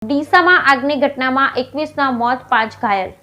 ડીસામાં આગની ઘટનામાં 21ના મોત, 5 ઘાયલ.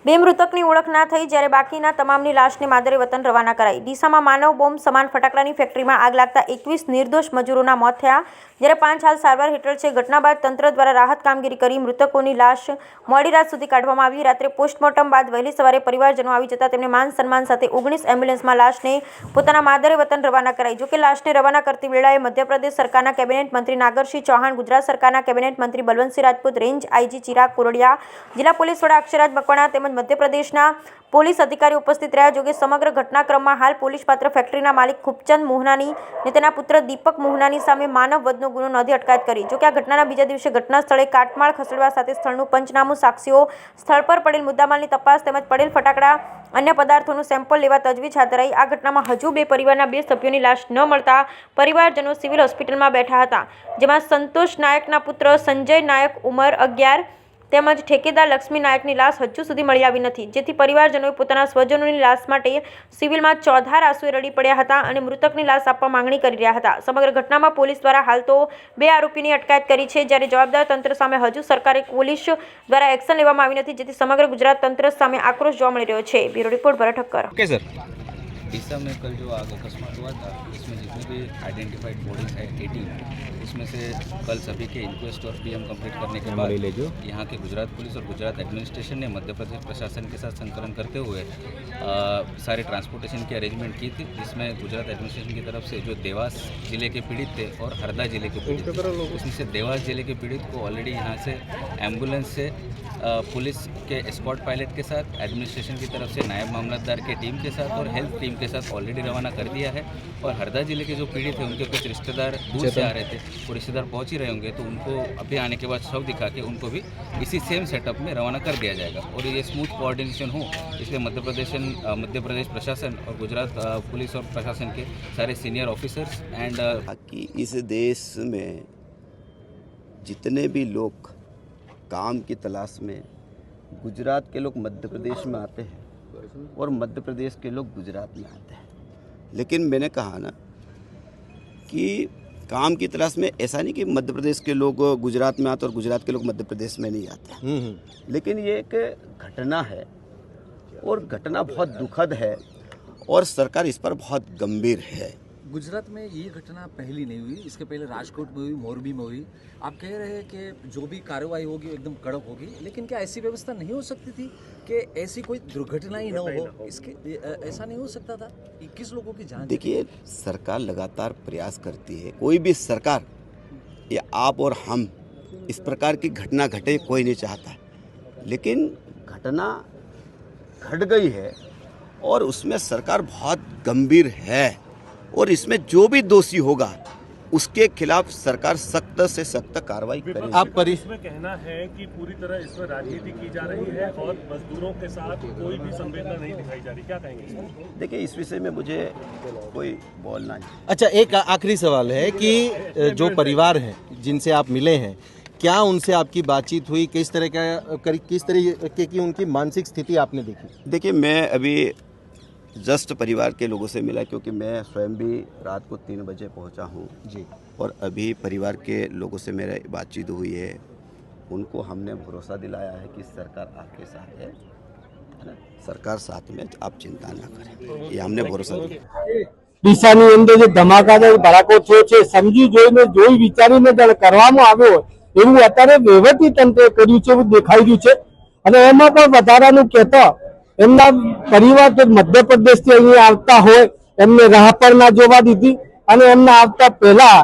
2 મૃતકની ઓળખ ના થઈ જ્યારે બાકીના તમામની લાશને માદરે વતન રવાના કરાઈ. ડીસામાં માનવ બોમ્બ સમાન ફટાકડાની ફેક્ટરીમાં આગ લાગતા 21 નિર્દોષ મજૂરોના મોત થયા, જ્યારે 5 હાલ સારવાર હેઠળ છે. ઘટના બાદ તંત્ર દ્વારા રાહત કામગીરી કરી મૃતકોની લાશ મોડી રાત સુધી કાઢવામાં આવી. રાત્રે પોસ્ટમોર્ટમ બાદ વહેલી સવારે પરિવારજનો આવી જતા તેમને માન સન્માન સાથે 19 એમ્બ્યુલન્સમાં લાશને પોતાના માદરે વતન રવાના કરાઈ. જોકે લાશને રવાના કરતી વેળાએ મધ્યપ્રદેશ સરકારના કેબિનેટ મંત્રી નાગરસિંહ ચૌહાણ, ગુજરાત સરકારના કેબિનેટ મંત્રી બલવંતસિંહ રાજપૂત, રેન્જ આઈજી ચિરાગ કોરડિયા, જિલ્લા પોલીસ વડા અક્ષયરાજ મકવાણા તેમજ મધ્યપ્રદેશના પોલીસ અધિકારીઓ ઉપસ્થિત રહ્યા. જોકે સમગ્ર ઘટનાક્રમમાં હાલ પોલીસ પાત્ર ફેક્ટરીના માલિક ખૂબચંદ મોહનાની અને તેના પુત્ર દીપક મોહનાની સામે માનવ વધનો ગુનો નોંધી અટકાયત કરી. જોકે આ ઘટનાના બીજા દિવસે ઘટના સ્થળે કાટમાળ ખસેડવા સાથે સ્થળનું પંચનામું, સાક્ષીઓ, સ્થળ પર પડેલ મુદ્દામાલની તપાસ તેમજ પડેલ ફટાકડા અન્ય પદાર્થોનું સેમ્પલ લેવા તજવીજ હાથ ધરાઈ. આ ઘટનામાં હજુ 2 પરિવારના 2 સભ્યોની લાશ ન મળતા પરિવારજનો સિવિલ હોસ્પિટલમાં બેઠા હતા, જેમાં સંતોષ નાયકના પુત્ર સંજય નાયક ઉંમર 11 તેમજ ઠેકેદાર લક્ષ્મી નાયકની લાશ હજુ સુધી મળી આવી નથી, જેથી પરિવારજનોએ પોતાના સ્વજનોની લાશ માટે સિવિલમાં ચોધાર આંસુએ રડી પડ્યા હતા અને મૃતકની લાશ આપવા માંગણી કરી રહ્યા હતા. સમગ્ર ઘટનામાં પોલીસ દ્વારા હાલ તો 2 આરોપીની અટકાયત કરી છે, જ્યારે જવાબદાર તંત્ર સામે હજુ સરકારી પોલીસ દ્વારા એક્શન લેવામાં આવી નથી, જેથી સમગ્ર ગુજરાત તંત્ર સામે આક્રોશ જોવા મળી રહ્યો છે. બ્યુરો રિપોર્ટ ભરત ઠક્કર. ओके सर, ડીસા में कल जो आग अकस्मात हुआ था, इसमें जितने भी आइडेंटिफाइड बॉडीज है 18, उसमें से कल सभी के इंक्वेस्ट और पीएम कंप्लीट करने के बाद यहाँ के गुजरात पुलिस और गुजरात एडमिनिस्ट्रेशन ने मध्य प्रदेश प्रशासन के साथ संकलन करते हुए सारे ट्रांसपोर्टेशन की अरेंजमेंट की थी, जिसमें गुजरात एडमिनिस्ट्रेशन की तरफ से जो देवास जिले के पीड़ित थे और हरदा जिले के पीड़ित थे, उसमें से देवास जिले के पीड़ित को ऑलरेडी यहाँ से एम्बुलेंस से पुलिस के एस्कॉर्ट पायलट के साथ, एडमिनिस्ट्रेशन की तरफ से नायब मामलतदार के टीम के साथ और हेल्थ टीम के साथ ऑलरेडी रवाना कर दिया है. और हरदा जिले के जो पीड़ित थे उनके कुछ रिश्तेदार दूर से आ रहे थे, वो रिश्तेदार पहुँच ही रहे होंगे, तो उनको अभी आने के बाद शव दिखा के उनको भी इसी सेम सेटअप में रवाना कर दिया जाएगा. और ये स्मूथ कोऑर्डिनेशन हो, इसलिए मध्य प्रदेश प्रशासन और गुजरात पुलिस और प्रशासन के सारे सीनियर ऑफिसर्स एंड कि इस देश में जितने भी लोग काम की तलाश में गुजरात के लोग मध्य प्रदेश में आते हैं और मध्य प्रदेश के लोग गुजरात में आते हैं. लेकिन मैंने कहा ना कि काम की तलाश में ऐसा नहीं कि मध्य प्रदेश के लोग गुजरात में आते और गुजरात के लोग मध्य प्रदेश में नहीं आते. लेकिन ये एक घटना है और घटना बहुत दुखद है और सरकार इस पर बहुत गंभीर है. गुजरात में ये घटना पहली नहीं हुई, इसके पहले राजकोट में हुई, मोरबी में हुई. आप कह रहे हैं कि जो भी कार्रवाई होगी एकदम कड़क होगी, लेकिन क्या ऐसी व्यवस्था नहीं हो सकती थी कि ऐसी कोई दुर्घटना ही न हो? इसके ऐसा नहीं हो सकता था? 21 लोगों की जान. देखिए, सरकार लगातार प्रयास करती है, कोई भी सरकार या आप और हम इस प्रकार की घटना घटे कोई नहीं चाहता, लेकिन घटना घट गई है और उसमें सरकार बहुत गंभीर है और इसमें जो भी दोषी होगा उसके खिलाफ सरकार सख्त से सख्त कार्रवाई करेगी. आप इसमें कहना है कि पूरी तरह इसमें राजनीति की जा रही है और मजदूरों के साथ कोई भी संवेदना नहीं दिखाई जा रही, क्या कहेंगे? देखिए, इस विषय में मुझे कोई बोलना नहीं. अच्छा, एक आखिरी सवाल है कि जो परिवार हैं जिनसे आप मिले हैं, क्या उनसे आपकी बातचीत हुई? किस तरीके की उनकी मानसिक स्थिति आपने देखी? देखिए, मैं अभी जस्ट परिवार के लोगों से मिला, क्योंकि मैं स्वयं भी रात को 3 बजे पहुंचा हूं जी, और अभी परिवार के लोगों से मेरी बातचीत हुई है. उनको हमने भरोसा दिलाया है कि सरकार आपके साथ है ना, सरकार साथ में, आप चिंता ना करें, ये हमने भरोसा दिया. ડીસાની અંદર જે ધમાકાદાર ધડાકો થયો છે, સમજી જોઈને જોઈ વિચારીને કરવામાં આવ્યો એવું અત્યારે વહીવટી તંત્રે કર્યું છે એવું દેખાઈ રહ્યું છે. અને એમાં પણ વધારાનું કહેતા એમના પરિવાર કે મધ્યપ્રદેશથી અહીં આવતા હોય એમને રાહ પર ના જોવા દીધી અને એમના આવતા પહેલા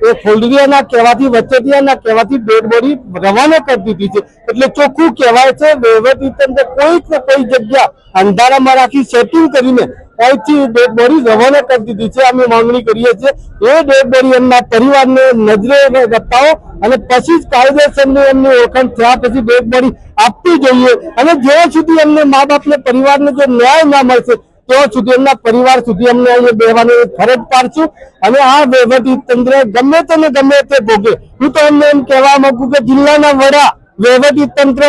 એ ફોલ્ડરિયાના કહેવાથી વચેટિયાના કહેવાથી ડેડ બોડી રવાના કરી દીધી છે. એટલે ચોખ્ખું કહેવાય છે વહીવટી તંત્ર કોઈક ને કોઈ જગ્યા અંધારામાં રાખી સેટિંગ કરીને અહીંથી ડેડ બોડી રવાના કરી દીધી છે. અમે માંગણી કરીએ છીએ એ ડેડ બોડી એમના પરિવારને નજરે બતાવો અને પછી જ કાયદેસરની એમની ઓળખાણ થયા પછી ડેડ બોડી આપવી જોઈએ. અને જ્યાં સુધી એમને મા બાપને પરિવારને જો ન્યાય ના મળશે ત્યાં સુધી એમના પરિવાર સુધી અમને અહીંયા બેહવાની ફરજ પાડશું. અને આ વહીવટી તંત્ર ગમે તે ભોગે. હું તો એમને એમ કહેવા માંગુ કે જિલ્લાના વડા, વહીવટી તંત્ર,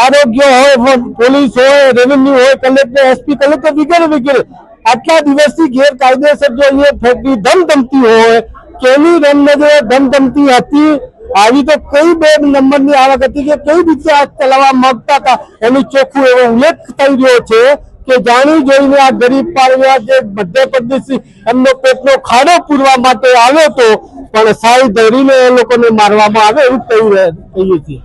આરોગ્ય હોય, પોલીસ હોય, રેવન્યુ હોય, કલેક્ટર, એસપી, કલેક્ટર વગેરે વગેરે આટલા દિવસથી ગેરકાયદેસર જો અહીંયા ફેક્ટરી ધમધમતી હોય, કેની રમને જે ધમધમતી હતી આવી તો કઈ બે નંબરની આવક હતી કે કઈ રીતે આ ચલાવવા માંગતા હતા એનું ચોખ્ખું એવો ઉલ્લેખ થઈ રહ્યો છે કે જાણી જોઈને આ ગરીબ પાડવા જે મધ્યપ્રદેશ એમનો પેટનો ખાડો પૂરવા માટે આવ્યો હતો, પણ સાઈ ધરીને એ લોકોને મારવામાં આવે એવું કહીએ છીએ.